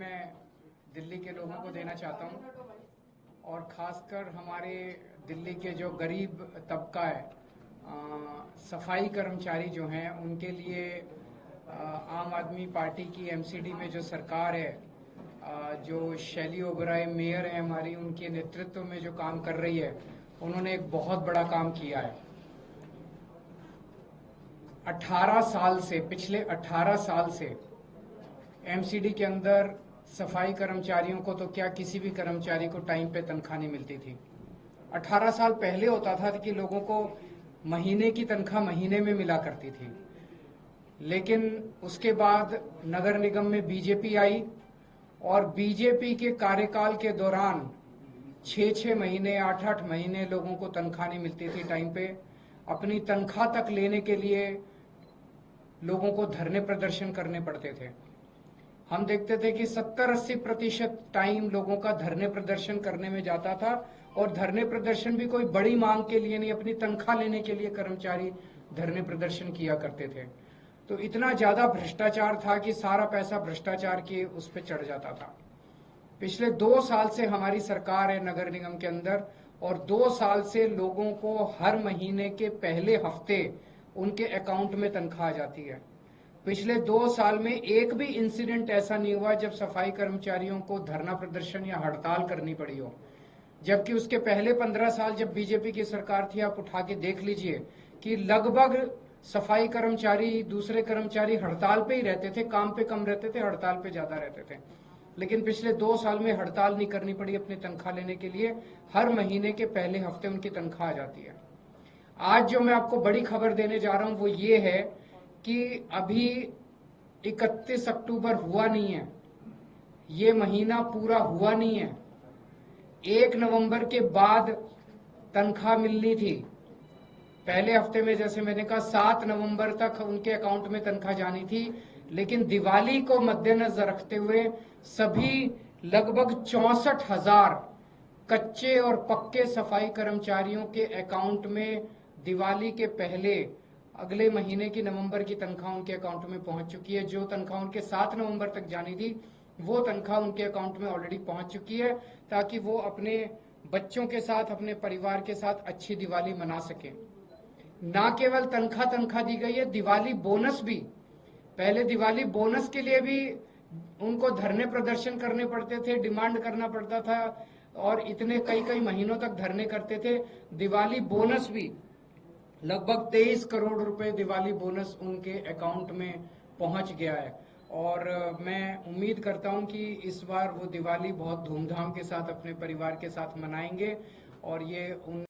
मैं दिल्ली के लोगों को देना चाहता हूं और खासकर हमारे दिल्ली के जो गरीब तबका है, सफाई कर्मचारी जो हैं उनके लिए आम आदमी पार्टी की एमसीडी में जो सरकार है, जो शैली ओबराय मेयर है हमारी, उनके नेतृत्व में जो काम कर रही है, उन्होंने एक बहुत बड़ा काम किया है। 18 साल से, पिछले 18 साल से एमसीडी के अंदर सफाई कर्मचारियों को तो क्या, किसी भी कर्मचारी को टाइम पे तनख्वाह नहीं मिलती थी। 18 साल पहले होता था कि लोगों को महीने की तनख्वाह महीने में मिला करती थी, लेकिन उसके बाद नगर निगम में बीजेपी आई और बीजेपी के कार्यकाल के दौरान 6-6 महीने, 8-8 महीने लोगों को तनख्वाह नहीं मिलती थी टाइम पे। अपनी तनख्वाह तक लेने के लिए लोगों को धरने प्रदर्शन करने पड़ते थे। हम देखते थे कि 70-80% टाइम लोगों का धरने प्रदर्शन करने में जाता था, और धरने प्रदर्शन भी कोई बड़ी मांग के लिए नहीं, अपनी तनख्वाह लेने के लिए कर्मचारी धरने प्रदर्शन किया करते थे। तो इतना ज्यादा भ्रष्टाचार था कि सारा पैसा भ्रष्टाचार के उस पर चढ़ जाता था। पिछले 2 साल से हमारी सरकार है नगर निगम के अंदर, और 2 साल से लोगों को हर महीने के पहले हफ्ते उनके अकाउंट में तनख्वाह आ जाती है। पिछले 2 साल में एक भी इंसिडेंट ऐसा नहीं हुआ जब सफाई कर्मचारियों को धरना प्रदर्शन या हड़ताल करनी पड़ी हो। जबकि उसके पहले 15 साल जब बीजेपी की सरकार थी, आप उठा के देख लीजिए कि लगभग सफाई कर्मचारी, दूसरे कर्मचारी हड़ताल पे ही रहते थे, काम पे कम रहते थे, हड़ताल पे ज्यादा रहते थे। लेकिन पिछले 2 साल में हड़ताल नहीं करनी पड़ी अपनी तनख्वाह लेने के लिए। हर महीने के पहले हफ्ते उनकी तनख्वाह आ जाती है। आज जो मैं आपको बड़ी खबर देने जा रहा हूं वो ये है कि अभी 31 अक्टूबर हुआ नहीं है, ये महीना पूरा हुआ नहीं है। 1 नवंबर के बाद तनख्वाह मिलनी थी। पहले हफ्ते में, जैसे मैंने कहा, 7 नवंबर तक उनके अकाउंट में तनख्वाह जानी थी, लेकिन दिवाली को मद्देनजर रखते हुए सभी लगभग 64,000 कच्चे और पक्के सफाई कर्मचारियों के अकाउंट में दिवाली के पहले अगले महीने की नवंबर की तनख्वाह उनके अकाउंट में पहुंच चुकी है। जो तनख्वाह उनके 7 नवंबर तक जानी थी, वो तनख्वाह उनके अकाउंट में ऑलरेडी पहुंच चुकी है, ताकि वो अपने बच्चों के साथ, अपने परिवार के साथ अच्छी दिवाली मना सके। ना केवल तनख्वाह दी गई है, दिवाली बोनस भी। पहले दिवाली बोनस के लिए भी उनको धरने प्रदर्शन करने पड़ते थे, डिमांड करना पड़ता था, और इतने कई महीनों तक धरने करते थे। दिवाली बोनस भी लगभग 23 करोड़ रुपए दिवाली बोनस उनके अकाउंट में पहुंच गया है। और मैं उम्मीद करता हूं कि इस बार वो दिवाली बहुत धूमधाम के साथ अपने परिवार के साथ मनाएंगे, और ये उन